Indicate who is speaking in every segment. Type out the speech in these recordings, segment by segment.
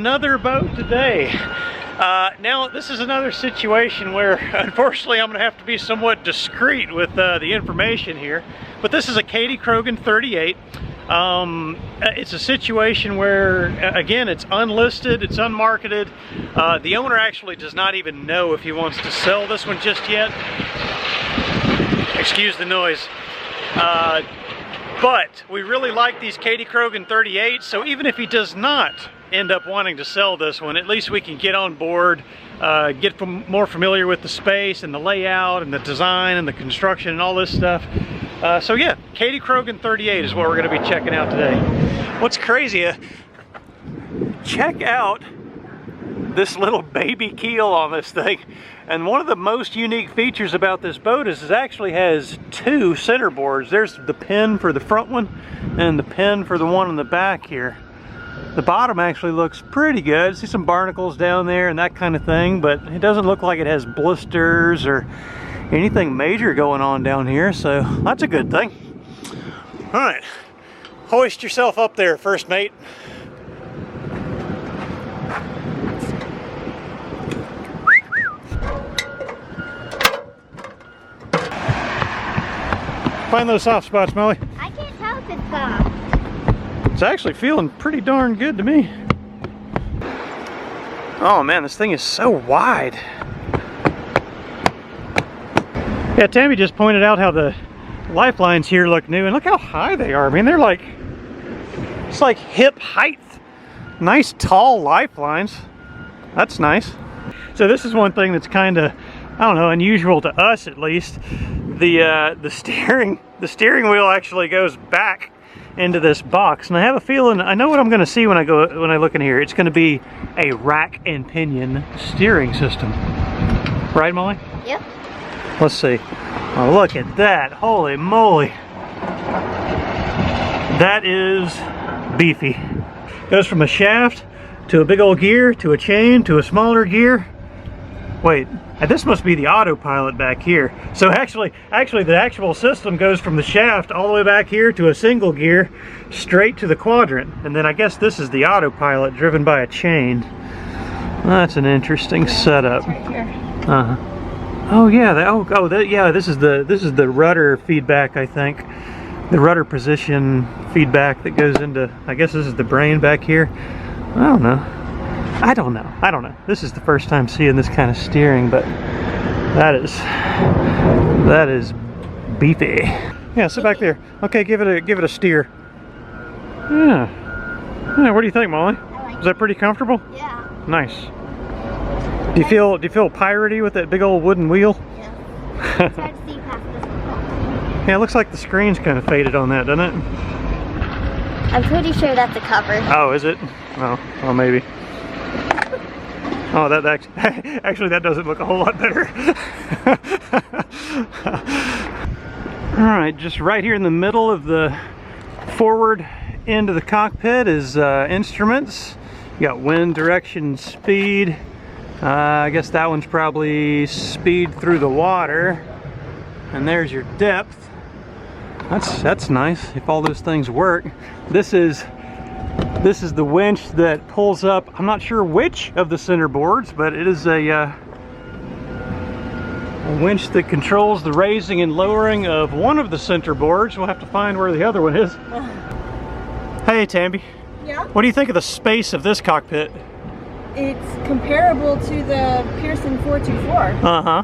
Speaker 1: another boat today. Now this is another situation where unfortunately I'm going to have to be somewhat discreet with the information here, but this is a Kadey Krogen 38. It's a situation where, again, it's unlisted, it's unmarketed. The owner actually does not even know if he wants to sell this one just yet. Excuse the noise. But we really like these Kadey Krogen 38s, so even if he does not end up wanting to sell this one, at least we can get on board, get more familiar with the space and the layout and the design and the construction and all this stuff. So yeah, Kadey Krogen 38 is what we're going to be checking out today. What's crazy, check out this little baby keel on this thing. And one of the most unique features about this boat is it actually has two center boards. There's the pin for the front one and the pin for the one in the back here. The bottom actually looks pretty good. See some barnacles down there and that kind of thing, but it doesn't look like it has blisters or anything major going on down here, so that's a good thing. All right, hoist yourself up there, first mate. Find those soft spots, Molly.
Speaker 2: I can't tell if it's soft.
Speaker 1: It's actually feeling pretty darn good to me. Oh man, this thing is so wide. Yeah, Tambi just pointed out how the lifelines here look new, and look how high they are. I mean, they're like, it's like hip height. Nice tall lifelines. That's nice. So this is one thing that's kind of, I don't know, unusual to us at least. The steering wheel actually goes back into this box, and I have a feeling I know what I'm going to see when I look in here. It's going to be a rack and pinion steering system, right, Molly?
Speaker 2: Yep.
Speaker 1: Let's see. Oh, look at that! Holy moly! That is beefy. Goes from a shaft to a big old gear to a chain to a smaller gear. Wait, this must be the autopilot back here. So actually the actual system goes from the shaft all the way back here to a single gear straight to the quadrant. And then I guess this is the autopilot driven by a chain. That's an interesting setup.
Speaker 2: Right here.
Speaker 1: Oh yeah, yeah, this is the rudder feedback, I think. The rudder position feedback that goes into, I guess this is the brain back here. I don't know. This is the first time seeing this kind of steering, but that is beefy. Yeah, sit back there. Okay, give it a steer. Yeah. Yeah, what do you think, Molly? Is that pretty comfortable?
Speaker 2: Yeah.
Speaker 1: Nice. Do you feel piratey with that big old wooden wheel?
Speaker 2: Yeah. It's hard to see past this one.
Speaker 1: Yeah, it looks like the screen's kind of faded on that, doesn't it?
Speaker 2: I'm pretty sure that's a cover.
Speaker 1: Oh, is it? Oh, well, maybe. Oh, that actually that doesn't look a whole lot better. All right, just right here in the middle of the forward end of the cockpit is instruments. You got wind, direction, speed. I guess that one's probably speed through the water. And there's your depth. That's nice if all those things work. This is the winch that pulls up, I'm not sure which of the center boards, but it is a winch that controls the raising and lowering of one of the center boards. We'll have to find where the other one is. Hey Tambi.
Speaker 3: Yeah?
Speaker 1: What do you think of the space of this cockpit?
Speaker 3: It's comparable to the Pearson 424.
Speaker 1: Uh-huh.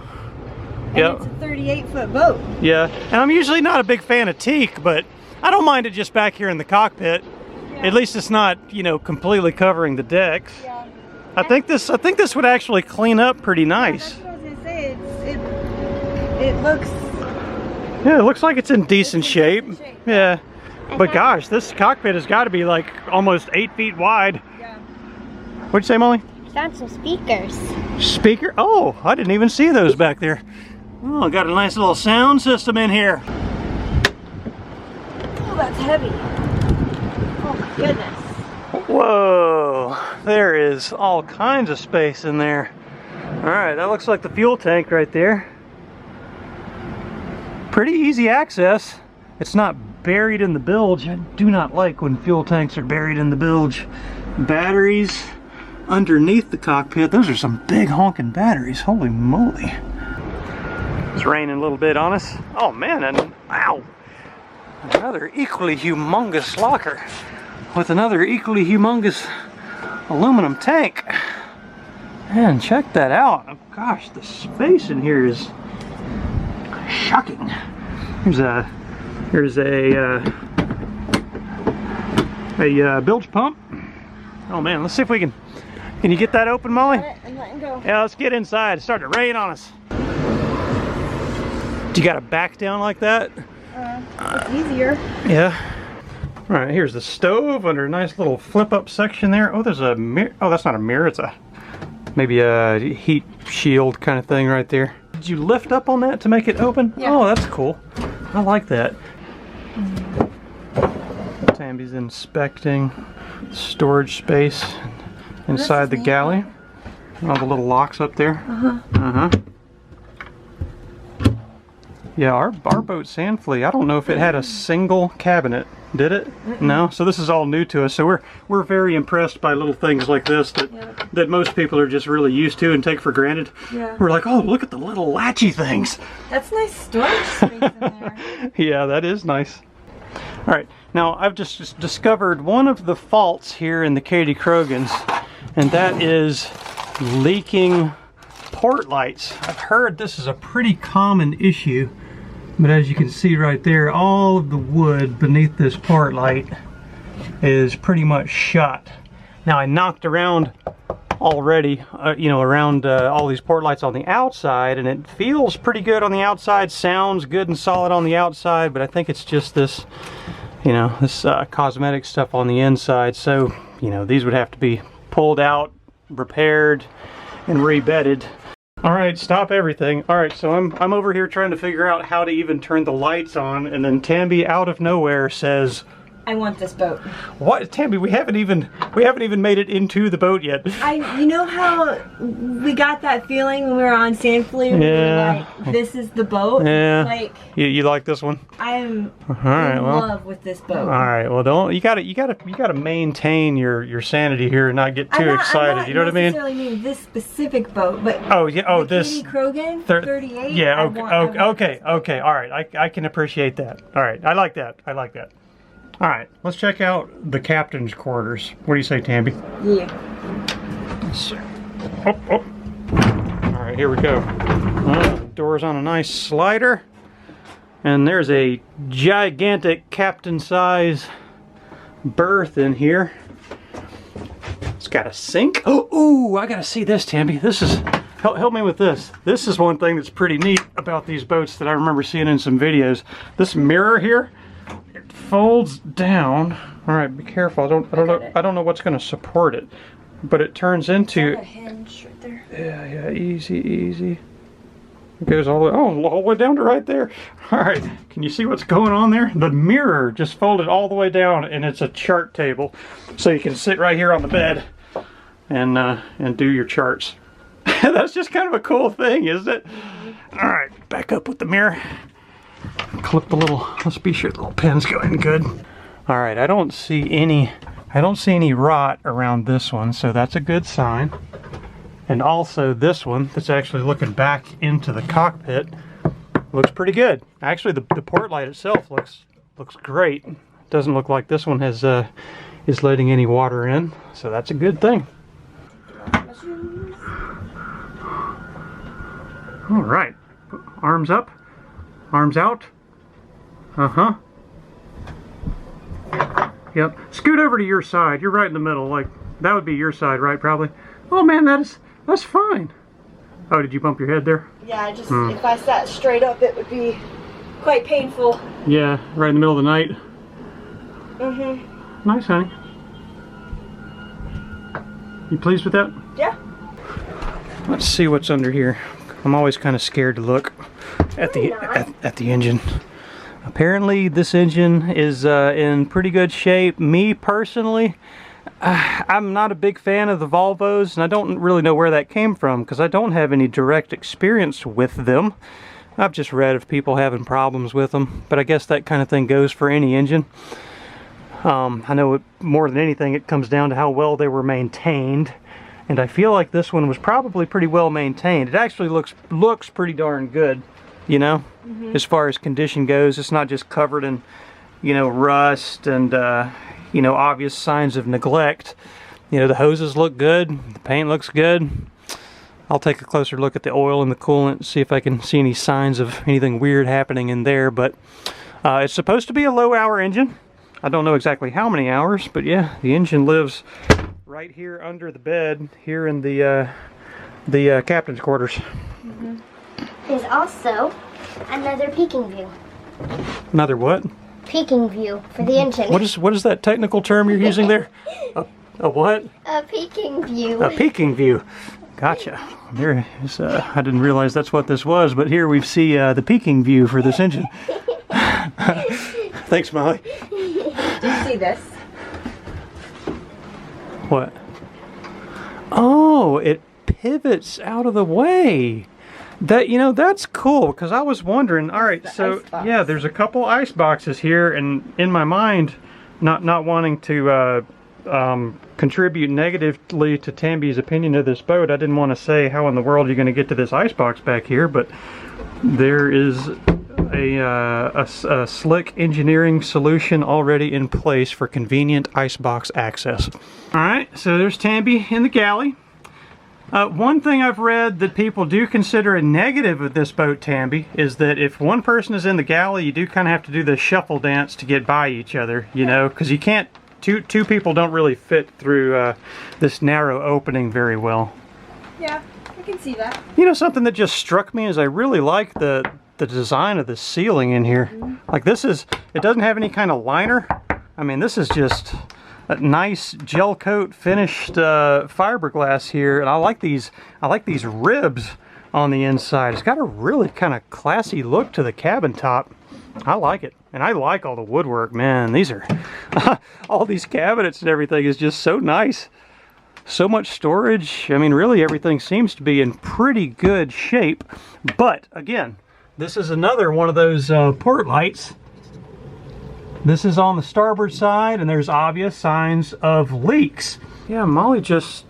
Speaker 3: And
Speaker 1: Yep.
Speaker 3: it's a 38-foot boat.
Speaker 1: Yeah, and I'm usually not a big fan of teak, but I don't mind it just back here in the cockpit.
Speaker 3: Yeah.
Speaker 1: At least it's not, you know, completely covering the decks.
Speaker 3: Yeah.
Speaker 1: I think this would actually clean up pretty nice.
Speaker 3: That's what I was gonna say. It looks.
Speaker 1: Yeah, it looks like it's in decent shape. Yeah, but
Speaker 2: Okay.
Speaker 1: gosh, this cockpit has got to be like almost 8 feet wide.
Speaker 3: Yeah.
Speaker 1: What'd you say, Molly?
Speaker 2: I found some speakers.
Speaker 1: Speaker? Oh, I didn't even see those back there. Oh, got a nice little sound system in here.
Speaker 3: Oh, that's heavy. Oh my goodness.
Speaker 1: Whoa, there is all kinds of space in there. All right, that looks like the fuel tank right there. Pretty easy access. It's not buried in the bilge. I do not like when fuel tanks are buried in the bilge. Batteries, underneath the cockpit. Those are some big honking batteries. Holy moly. It's raining a little bit on us. Oh man, and wow. Another equally humongous locker with another equally humongous aluminum tank. Man, check that out. Oh, gosh, the space in here is shocking. Here's a bilge pump. Oh man, let's see if we can you get that open, Molly?
Speaker 3: I'm letting go.
Speaker 1: Yeah, let's get inside. It's starting to rain on us. Do you got to back down like that?
Speaker 3: It's easier.
Speaker 1: Yeah. All right, here's the stove under a nice little flip up section there. Oh, there's a mirror. Oh, that's not a mirror. It's maybe a heat shield kind of thing right there. Did you lift up on that to make it open?
Speaker 3: Yeah.
Speaker 1: Oh, that's cool. I like that. Tambi's inspecting the storage space inside the galley. All the little locks up there. Yeah, our boat Sandflea, I don't know if it had a single cabinet. Did it? No. So this is all new to us. So we're very impressed by little things like this that most people are just really used to and take for granted.
Speaker 3: Yeah.
Speaker 1: We're like, oh, look at the little latchy things.
Speaker 3: That's nice storage space in there.
Speaker 1: Yeah, that is nice. All right, now I've just discovered one of the faults here in the Kadey Krogens, and that is leaking port lights. I've heard this is a pretty common issue, but as you can see right there, all of the wood beneath this port light is pretty much shot. Now I knocked around already, around all these port lights on the outside, and it feels pretty good on the outside, sounds good and solid on the outside, but I think it's just this, this cosmetic stuff on the inside. So, these would have to be pulled out, repaired, and rebedded. All right, stop everything. All right, so I'm over here trying to figure out how to even turn the lights on, and then Tambi out of nowhere says,
Speaker 3: I want this boat.
Speaker 1: What, Tambi? We haven't even made it into the boat yet.
Speaker 3: You know how we got that feeling when we were on Sandflea? Yeah. We were like, this is the boat.
Speaker 1: Yeah.
Speaker 3: Like
Speaker 1: you like this one?
Speaker 3: I'm in love with this boat.
Speaker 1: All right. Well, you gotta maintain your sanity here and not get too excited. You know what I mean?
Speaker 3: I don't necessarily mean this specific boat, but
Speaker 1: this
Speaker 3: Kadey Krogen 38.
Speaker 1: Yeah. Okay. All right. I can appreciate that. All right. I like that. All right, let's check out the captain's quarters. What do you say, Tambi?
Speaker 3: Yeah.
Speaker 1: Oh. All right, here we go. Door's on a nice slider. And there's a gigantic captain-size berth in here. It's got a sink. Oh, I gotta see this, Tambi. This is, help me with this. This is one thing that's pretty neat about these boats that I remember seeing in some videos. This mirror here, folds down. All right, be careful. I don't know what's going to support it, but it turns into
Speaker 3: a hinge right there.
Speaker 1: Yeah, easy. It goes all the way down to right there. All right, can you see what's going on there? The mirror just folded all the way down, and it's a chart table, so you can sit right here on the bed and do your charts. That's just kind of a cool thing, isn't it? All right, back up with the mirror. Clip the little, let's be sure the little pin's going good. All right, I don't see any rot around this one, so that's a good sign. And also this one that's actually looking back into the cockpit looks pretty good. Actually, the port light itself looks great. Doesn't look like this one is letting any water in, so that's a good thing. All right, arms up. Arms out. Yep. Scoot over to your side. You're right in the middle. Like, that would be your side, right? Probably. Oh man, that's fine. Oh, did you bump your head there?
Speaker 3: Yeah, if I sat straight up, it would be quite painful.
Speaker 1: Yeah, right in the middle of the night. Nice, honey. You pleased with that?
Speaker 3: Yeah.
Speaker 1: Let's see what's under here. I'm always kind of scared to look at the engine. Apparently this engine is in pretty good shape. Me personally, I'm not a big fan of the Volvos, and I don't really know where that came from because I don't have any direct experience with them. I've just read of people having problems with them, but I guess that kind of thing goes for any engine. I know more than anything it comes down to how well they were maintained And I feel like this one was probably pretty well maintained. It actually looks pretty darn good, you know, as far as condition goes. It's not just covered in, you know, rust and, you know, obvious signs of neglect. You know, the hoses look good, the paint looks good. I'll take a closer look at the oil and the coolant, see if I can see any signs of anything weird happening in there. But it's supposed to be a low-hour engine. I don't know exactly how many hours, but yeah, the engine lives right here under the bed, here in the captain's quarters.
Speaker 2: There's also another peeking view.
Speaker 1: Another what?
Speaker 2: Peeking view for the engine.
Speaker 1: What is that technical term you're using there? A what?
Speaker 2: A peeking view.
Speaker 1: A peeking view. Gotcha. There is, I didn't realize that's what this was, but here we see the peeking view for this engine. Thanks, Molly.
Speaker 3: Do you see this?
Speaker 1: What? Oh, it pivots out of the way. That, you know, that's cool, because I was wondering, all right, so yeah, there's a couple ice boxes here, and in my mind, not wanting to contribute negatively to Tambi's opinion of this boat, I didn't want to say how in the world you're going to get to this ice box back here, but there is a slick engineering solution already in place for convenient icebox access. Alright, so there's Tambi in the galley. One thing I've read that people do consider a negative of this boat, Tambi, is that if one person is in the galley, you do kind of have to do the shuffle dance to get by each other, you know, because you can't, two people don't really fit through this narrow opening very well.
Speaker 3: Yeah, I can see that.
Speaker 1: You know, something that just struck me is I really like the design of the ceiling in here. Like this is, it doesn't have any kind of liner. I mean, this is just a nice gel coat finished fiberglass here, and I like these ribs on the inside. It's got a really kind of classy look to the cabin top. I like it, and I like all the woodwork, man. These are all these cabinets and everything is just so nice. So much storage. I mean, really everything seems to be in pretty good shape. But again, this is another one of those port lights. This is on the starboard side, and there's obvious signs of leaks. Yeah, Molly just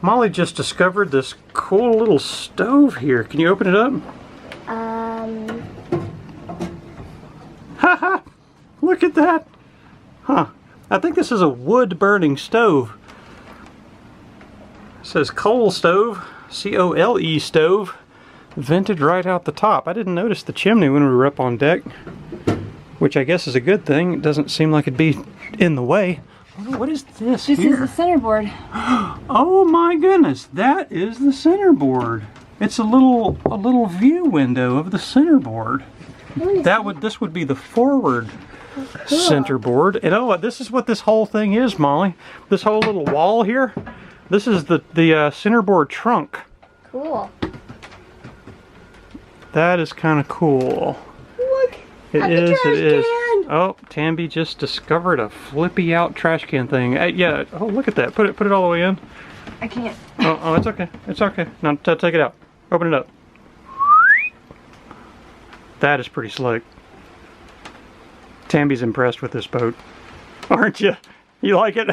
Speaker 1: discovered this cool little stove here. Can you open it up? Haha! Look at that! Huh. I think this is a wood-burning stove. It says coal stove, C-O-L-E stove, vented right out the top. I didn't notice the chimney when we were up on deck, which I guess is a good thing. It doesn't seem like it'd be in the way. What is this here?
Speaker 3: This is the centerboard.
Speaker 1: Oh my goodness, that is the centerboard. It's a little view window of the centerboard. This would be the forward centerboard. And oh, this is what this whole thing is, Molly. This whole little wall here. This is the centerboard trunk.
Speaker 2: Cool.
Speaker 1: That is kind of cool.
Speaker 3: Look.
Speaker 1: It is.
Speaker 3: It is.
Speaker 1: Oh, Tambi just discovered a flippy out trash can thing. Yeah. Oh, look at that. Put it all the way in.
Speaker 3: I can't.
Speaker 1: Oh, it's okay. It's okay. Now take it out. Open it up. That is pretty slick. Tambi's impressed with this boat, aren't you? You like it?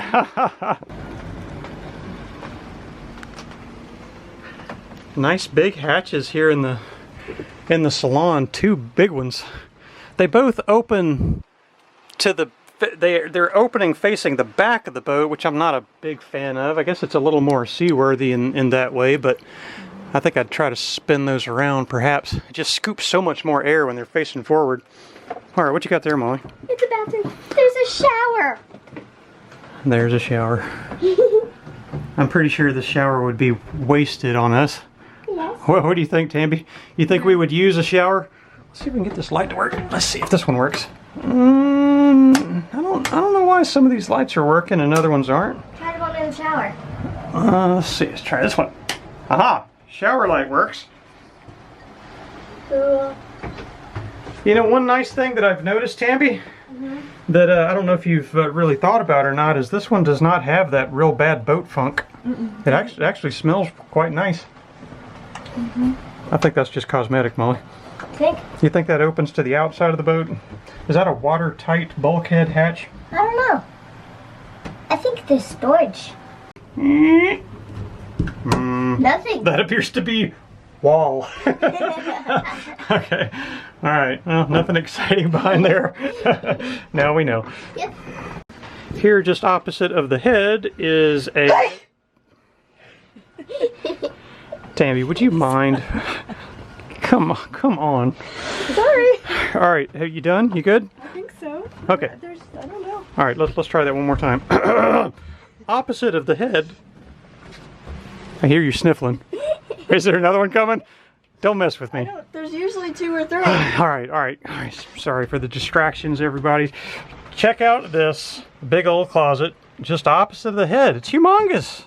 Speaker 1: Nice big hatches here in the salon. Two big ones. They both open to the. They're opening facing the back of the boat, which I'm not a big fan of. I guess it's a little more seaworthy in that way, but I think I'd try to spin those around perhaps. It just scoops so much more air when they're facing forward. Alright, what you got there, Molly?
Speaker 2: It's a bathroom. There's a shower.
Speaker 1: There's a shower. I'm pretty sure the shower would be wasted on us.
Speaker 2: Yes.
Speaker 1: What do you think, Tambi? You think we would use a shower? Let's see if we can get this light to work. Let's see if this one works. I don't know why some of these lights are working and other ones aren't.
Speaker 2: Try the one in the shower.
Speaker 1: Let's see. Let's try this one. Aha! Shower light works.
Speaker 2: Cool.
Speaker 1: You know, one nice thing that I've noticed, Tambi, that I don't know if you've really thought about or not, is this one does not have that real bad boat funk. It actually smells quite nice. I think that's just cosmetic, Molly. You think that opens to the outside of the boat? Is that a watertight bulkhead hatch?
Speaker 2: I don't know. I think there's storage. Nothing.
Speaker 1: That appears to be wall. Okay. All right. Well, nothing exciting behind there. Now we know.
Speaker 2: Yep.
Speaker 1: Here, just opposite of the head, is a... Tambi, would you mind? Come on.
Speaker 3: Sorry.
Speaker 1: All right, are you done? You good?
Speaker 3: I think so.
Speaker 1: Okay.
Speaker 3: I don't know.
Speaker 1: All right, let's try that one more time. Opposite of the head. I hear you sniffling. Is there another one coming? Don't mess with me.
Speaker 3: There's usually 2 or 3.
Speaker 1: All right. Sorry for the distractions, everybody. Check out this big old closet just opposite of the head. It's humongous.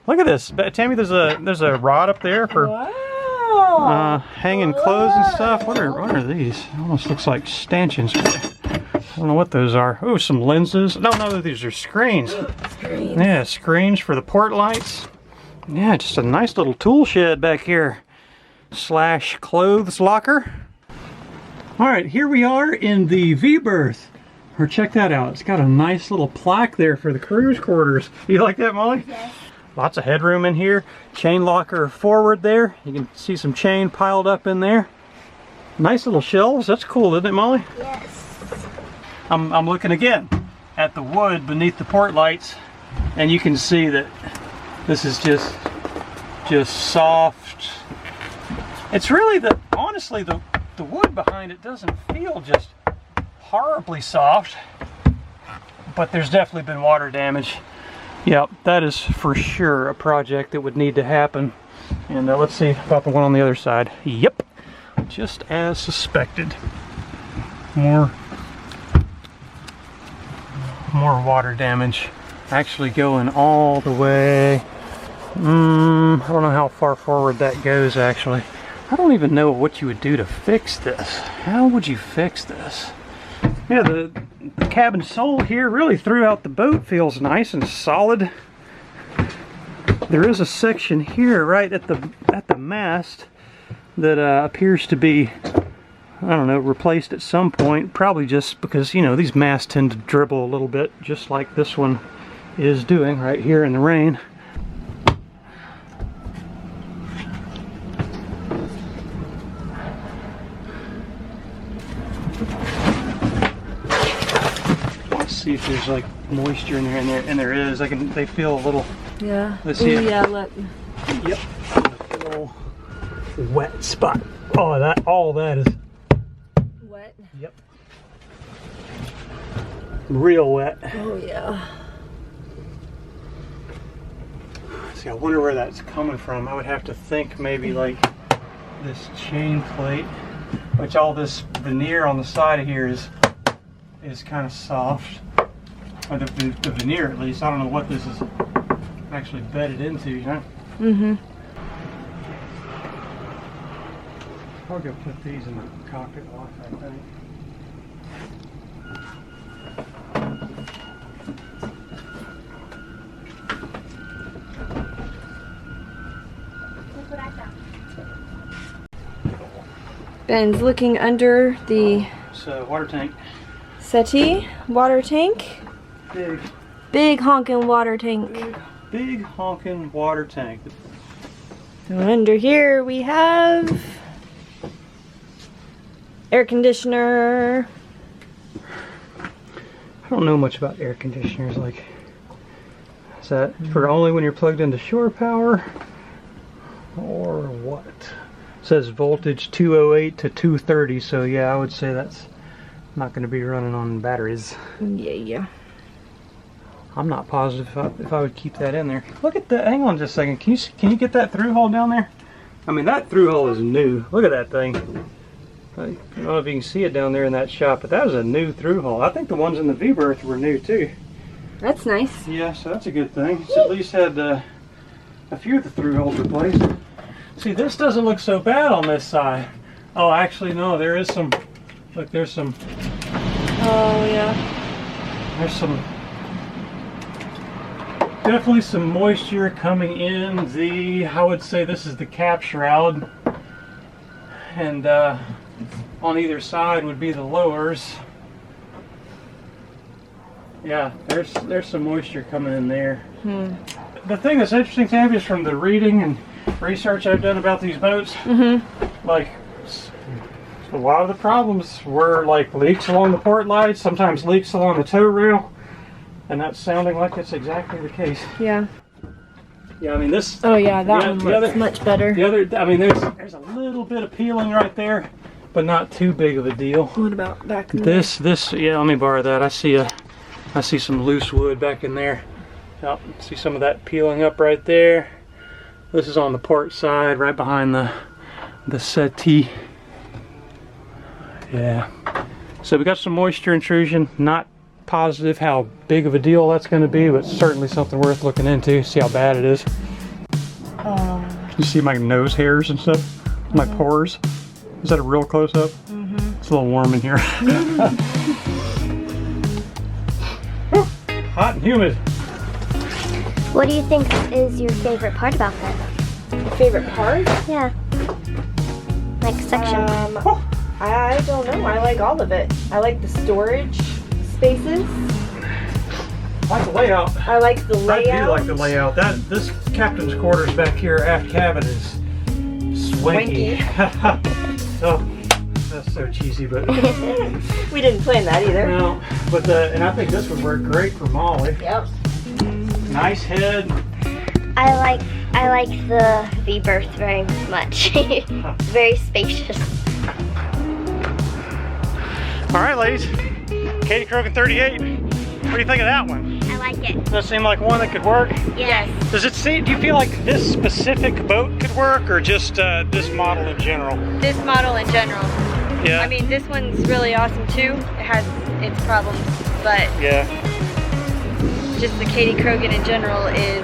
Speaker 1: Look at this, Tambi. There's a rod up there for hanging clothes and stuff. What are these? It almost looks like stanchions. I don't know what those are. Oh, some lenses. No, these are screens. Yeah, screens for the port lights. Yeah, just a nice little tool shed back here. / clothes locker. All right, here we are in the V-berth. Or check that out. It's got a nice little plaque there for the crew's quarters. You like that, Molly?
Speaker 2: Yes.
Speaker 1: Lots of headroom in here. Chain locker forward there. You can see some chain piled up in there. Nice little shelves. That's cool, isn't it, Molly?
Speaker 2: Yes.
Speaker 1: I'm looking again at the wood beneath the port lights, and you can see that this is just soft. It's really honestly the wood behind it doesn't feel just horribly soft, but there's definitely been water damage. Yep, that is for sure a project that would need to happen. And let's see about the one on the other side. Yep, just as suspected. More water damage. Actually going all the way. I don't know how far forward that goes actually. I don't even know what you would do to fix this. How would you fix this? Yeah, the cabin sole here really throughout the boat feels nice and solid. There is a section here right at the mast that appears to be, I don't know, replaced at some point. Probably just because, you know, these masts tend to dribble a little bit, just like this one is doing right here in the rain. See if there's like moisture in there, and there is. They feel a little.
Speaker 3: Yeah.
Speaker 1: Let's see.
Speaker 3: Ooh, yeah, look.
Speaker 1: Yep. A little wet spot. Oh, all that is
Speaker 3: Wet.
Speaker 1: Yep. Real wet.
Speaker 3: Oh yeah.
Speaker 1: See, I wonder where that's coming from. I would have to think maybe like this chain plate, which all this veneer on the side of here is kind of soft. Or the veneer, at least. I don't know what this is actually bedded into, you know?
Speaker 3: Mm-hmm.
Speaker 1: I'll go put these in the cockpit lock, I think.
Speaker 2: That's what I thought.
Speaker 3: Ben's looking under the
Speaker 1: So, water tank.
Speaker 3: settee, water tank. Big honkin' water tank.
Speaker 1: Big honkin' water tank.
Speaker 3: And under here we have air conditioner.
Speaker 1: I don't know much about air conditioners. Like, is that for only when you're plugged into shore power? Or what? It says voltage 208 to 230, so yeah, I would say that's not going to be running on batteries.
Speaker 3: Yeah.
Speaker 1: I'm not positive if I would keep that in there. Look at that. Hang on just a second. Can you get that through hole down there? I mean, that through hole is new. Look at that thing. I don't know if you can see it down there in that shop, but that was a new through hole. I think the ones in the V-berth were new too.
Speaker 3: That's nice.
Speaker 1: Yeah, so that's a good thing. It's at least had a few of the through holes replaced. See, this doesn't look so bad on this side. Oh, actually, no, there is some. Look, there's some.
Speaker 3: Oh yeah.
Speaker 1: There's some. Definitely some moisture coming in I would say this is the cap shroud, and on either side would be the lowers. Yeah, there's some moisture coming in there. the thing that's interesting, Tambi, is from the reading and research I've done about these boats, like a lot of the problems were like leaks along the port lights, sometimes leaks along the tow rail, and that's sounding like it's exactly the case.
Speaker 3: Yeah.
Speaker 1: Yeah, I mean this.
Speaker 3: Oh yeah, that one looks much better.
Speaker 1: The other, I mean, there's a little bit of peeling right there, but not too big of a deal.
Speaker 3: What about back in
Speaker 1: This, yeah, let me borrow that. I see some loose wood back in there. Yep, see some of that peeling up right there. This is on the port side, right behind the settee. Yeah. So we got some moisture intrusion. Not positive how big of a deal that's going to be, but certainly something worth looking into. See how bad it is. You see my nose hairs and stuff? My pores? Is that a real close-up? It's a little warm in here. Hot and humid.
Speaker 2: What do you think is your favorite part about that?
Speaker 3: favorite part?
Speaker 2: Yeah. Like section.
Speaker 3: I don't know. I like all of it. I like the storage spaces.
Speaker 1: I like the layout.
Speaker 3: I like the layout.
Speaker 1: I do like the layout. This captain's quarters back here, aft cabin, is swanky. Oh, that's so cheesy, but
Speaker 3: we didn't plan that either.
Speaker 1: no. But and I think this would work great for Molly.
Speaker 3: Yep.
Speaker 1: Nice head.
Speaker 2: I like the V-berth very much. Very spacious.
Speaker 1: All right, ladies. Kadey Krogen 38. What do you think of that one?
Speaker 2: I like it.
Speaker 1: Does that seem like one that could work?
Speaker 2: Yes.
Speaker 1: Does it seem? Do you feel like this specific boat could work, or just this model in general?
Speaker 4: This model in general.
Speaker 1: Yeah.
Speaker 4: I mean, this one's really awesome too. It has its problems, but
Speaker 1: Yeah.
Speaker 4: just the Kadey Krogen in general is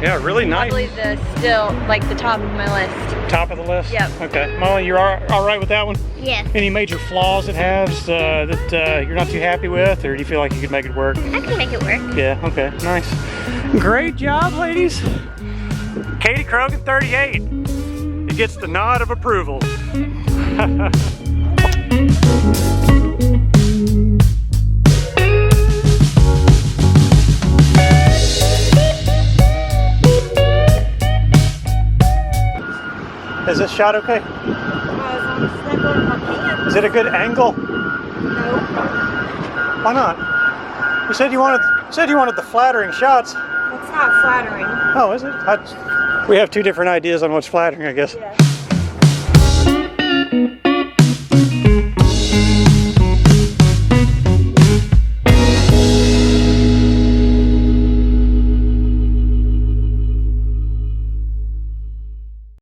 Speaker 1: Yeah, really nice.
Speaker 4: probably the top of my list.
Speaker 1: Top of the list?
Speaker 4: Yep.
Speaker 1: Okay. Molly, you're all right with that one?
Speaker 2: Yes.
Speaker 1: Any major flaws it has that you're not too happy with, or do you feel like you could make it work?
Speaker 2: I can make it work.
Speaker 1: Yeah, okay, nice. Great job, ladies. Kadey Krogen 38. It gets the nod of approval. Is this shot okay? Is it a good angle?
Speaker 3: No.
Speaker 1: Why not? You said you wanted the flattering shots.
Speaker 3: That's not flattering.
Speaker 1: Oh, is it? We have two different ideas on what's flattering, I guess.
Speaker 3: Yeah.